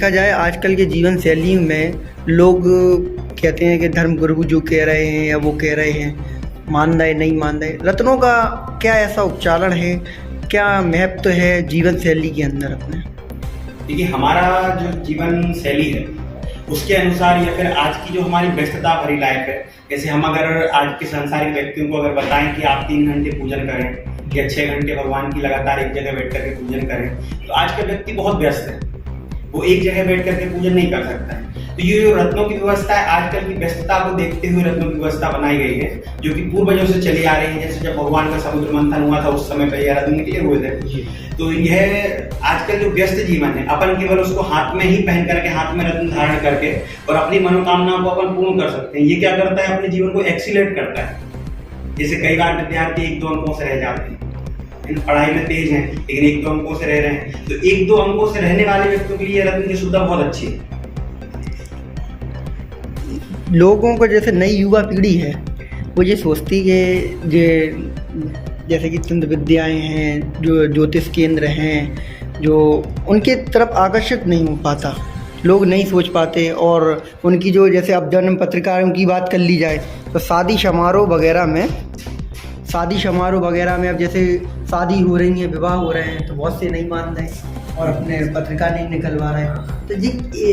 देखा जाए आजकल के जीवन शैली में लोग कहते हैं कि धर्म गुरु जो कह रहे हैं या वो कह रहे हैं, मान रहे नहीं मान रहे। रत्नों का क्या ऐसा उपचारण है, क्या महत्व है जीवन शैली के अंदर अपने? देखिए, हमारा जो जीवन शैली है उसके अनुसार या फिर आज की जो हमारी व्यस्तता भरी लाइफ है, जैसे हम अगर आज के सांसारिक व्यक्तियों को अगर बताएं कि आप 3 घंटे पूजन करें या 6 घंटे भगवान की लगातार एक जगह बैठ करके पूजन करें, तो आज का व्यक्ति बहुत व्यस्त है, वो एक जगह बैठ करके पूजन नहीं कर सकता है। तो ये जो रत्नों की व्यवस्था है, आजकल की व्यस्तता को देखते हुए रत्नों की व्यवस्था बनाई गई है, जो कि पूर्वजों से चली आ रही है। जैसे जब भगवान का समुद्र मंथन हुआ था उस समय पे ये रत्न निकले हुए थे। तो यह आजकल जो व्यस्त जीवन है, अपन केवल उसको हाथ में ही पहन करके, हाथ में रत्न धारण करके और अपनी मनोकामनाओं को अपन पूर्ण कर सकते हैं। ये क्या करता है, अपने जीवन को एक्सीलेट करता है। जैसे कई बार विद्यार्थी 1-2 अंकों से रह जाते हैं, पढ़ाई में तेज हैं लेकिन 1-2 अंकों से रह रहे हैं, तो 1-2 अंकों से रहने वाले व्यक्तियों के लिए रत्न की सुविधा बहुत अच्छी है। लोगों को जैसे नई युवा पीढ़ी है वो ये सोचती है कि जैसे कि चंद्र विद्याएँ हैं, जो ज्योतिष केंद्र हैं, जो उनके तरफ आकर्षित नहीं हो पाता, लोग नहीं सोच पाते। और उनकी जो जैसे अब जन्म पत्रिकाओं की बात कर ली जाए तो शादी समारोह वगैरह में अब जैसे शादी हो रही है, विवाह हो रहे हैं, तो बहुत से नहीं मान रहे और अपने पत्रिका नहीं निकलवा रहे हैं। तो जी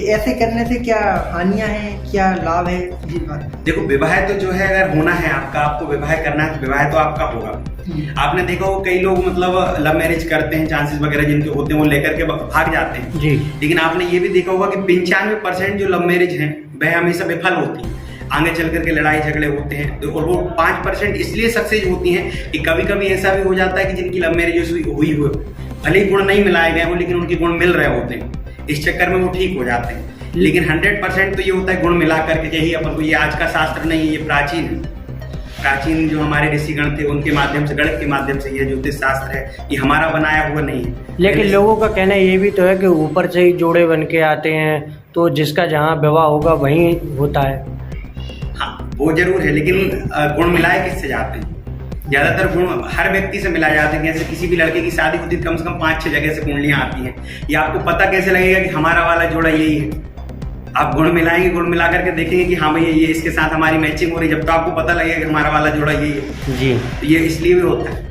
ऐसे करने से क्या हानियां हैं, क्या लाभ है जी? बात देखो, विवाह तो जो है अगर होना है आपको विवाह करना है तो विवाह तो आपका होगा। आपने देखा हो कई लोग मतलब लव मैरिज करते हैं, चांसेस वगैरह जिनके होते हैं वो लेकर के भाग जाते हैं जी। लेकिन आपने ये भी देखा होगा कि 95% जो लव मैरिज है वह हमेशा विफल होती है, आगे चल करके लड़ाई झगड़े होते हैं। और वो 5% इसलिए सक्सेस होती हैं कि कभी कभी ऐसा भी हो जाता है कि जिनकी लव मैरिज हुई हो, भले ही गुण नहीं मिलाए गए हो लेकिन उनके गुण मिल रहे होते हैं, इस चक्कर में वो ठीक हो जाते हैं। लेकिन 100% तो ये होता है गुण मिला करके, यही अपन को, ये आज का शास्त्र नहीं है, ये प्राचीन है। प्राचीन जो हमारे ऋषिगण थे उनके माध्यम से, गणित के माध्यम से ये ज्योतिष शास्त्र है, ये हमारा बनाया हुआ नहीं है। लेकिन लोगों का कहना ये भी तो है कि ऊपर से ही जोड़े बन के आते हैं, तो जिसका जहाँ विवाह होगा वहीं होता है। हाँ, वो जरूर है, लेकिन गुण मिलाए किससे जाते हैं? ज्यादातर गुण हर व्यक्ति से मिला जाते हैं। जैसे किसी भी लड़के की शादी होती है कम से कम 5-6 जगह से कुंडलियां आती हैं। ये आपको पता कैसे लगेगा कि हमारा वाला जोड़ा यही है? आप गुण मिलाएंगे, गुण मिला करके देखेंगे कि हाँ भाई ये इसके साथ हमारी मैचिंग हो रही है, जब तो आपको पता लगेगा कि हमारा वाला जोड़ा यही है जी। तो ये इसलिए भी होता है।